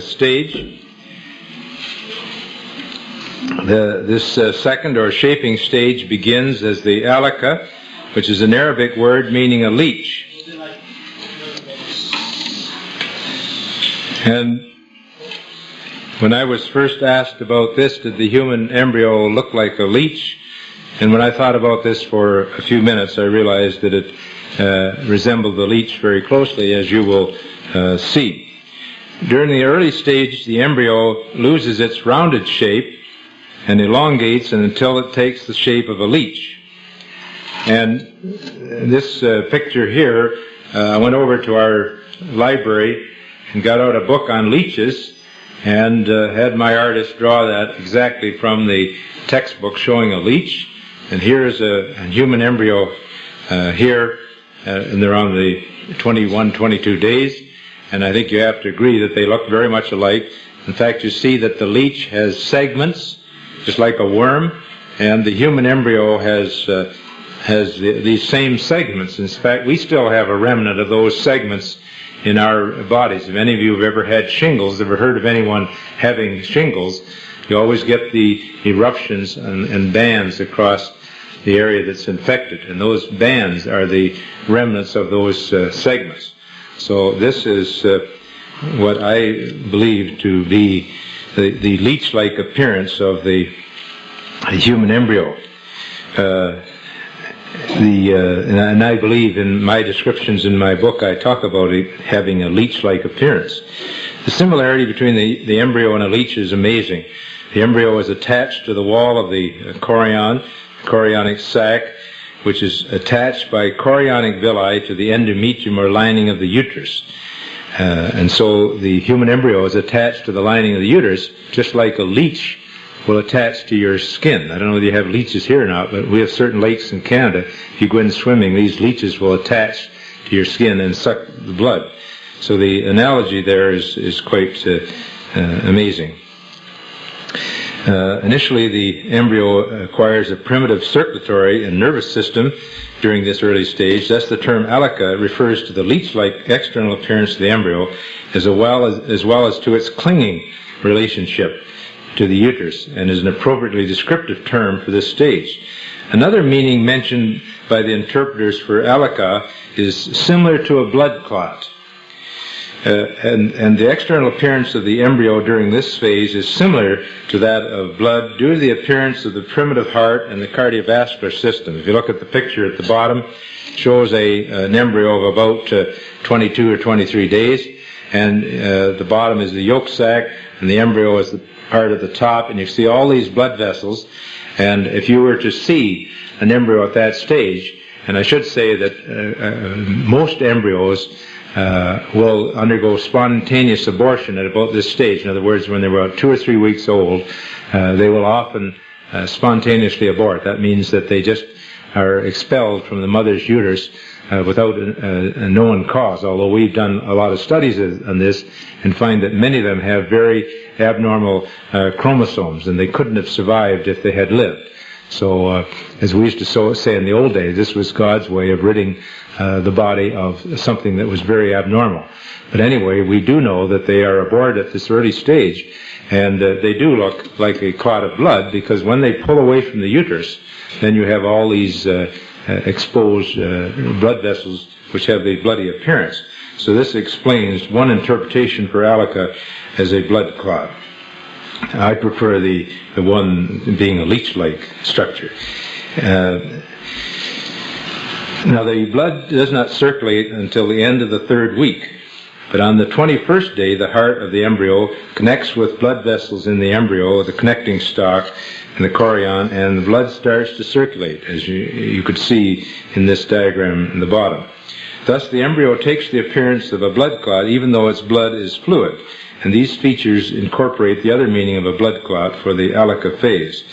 stage. This second or shaping stage begins as the علقه, which is an Arabic word meaning a leech. And when I was first asked about this, did the human embryo look like a leech? And when I thought about this for a few minutes, I realized that it resembled the leech very closely, as you will see. During the early stage, the embryo loses its rounded shape and elongates until it takes the shape of a leech. And this picture here, I went over to our library and got out a book on leeches and had my artist draw that exactly from the textbook showing a leech. And here's a human embryo here, and they're on the 21, 22 days. And I think you have to agree that they look very much alike. In fact, you see that the leech has segments, just like a worm, and the human embryo has these same segments. In fact, we still have a remnant of those segments in our bodies. If any of you have ever had shingles, ever heard of anyone having shingles, you always get the eruptions and bands across the area that's infected. And those bands are the remnants of those segments. So this is what I believe to be the leech-like appearance of the human embryo. And I believe in my descriptions in my book, I talk about it having a leech-like appearance. The similarity between the embryo and a leech is amazing. The embryo is attached to the wall of the chorionic sac, which is attached by chorionic villi to the endometrium or lining of the uterus. And so the human embryo is attached to the lining of the uterus, just like a leech will attach to your skin. I don't know whether you have leeches here or not, but we have certain lakes in Canada. If you go in swimming, these leeches will attach to your skin and suck the blood. So the analogy there is quite amazing. Initially, the embryo acquires a primitive circulatory and nervous system during this early stage. Thus, the term علقه refers to the leech-like external appearance of the embryo, as well as to its clinging relationship to the uterus, and is an appropriately descriptive term for this stage. Another meaning mentioned by the interpreters for علقه is similar to a blood clot. And the external appearance of the embryo during this phase is similar to that of blood due to the appearance of the primitive heart and the cardiovascular system. If you look at the picture at the bottom, it shows an embryo of about 22 or 23 days, and the bottom is the yolk sac, and the embryo is the part at the top, and you see all these blood vessels. And if you were to see an embryo at that stage, and I should say that most embryos will undergo spontaneous abortion at about this stage. In other words, when they're about 2 or 3 weeks old, they will often spontaneously abort. That means that they just are expelled from the mother's uterus without a known cause, although we've done a lot of studies on this and find that many of them have very abnormal chromosomes, and they couldn't have survived if they had lived. So, as we used to say in the old days, this was God's way of ridding the body of something that was very abnormal. But anyway, we do know that they are aborted at this early stage, and they do look like a clot of blood, because when they pull away from the uterus, then you have all these exposed blood vessels which have the bloody appearance. So this explains one interpretation for علقه as a blood clot. I prefer the one being a leech-like structure. Now, the blood does not circulate until the end of the 3rd week, but on the 21st day, the heart of the embryo connects with blood vessels in the embryo, the connecting stalk, and the chorion, and the blood starts to circulate, as you could see in this diagram in the bottom. Thus, the embryo takes the appearance of a blood clot, even though its blood is fluid. And these features incorporate the other meaning of a blood clot for the علقه phase.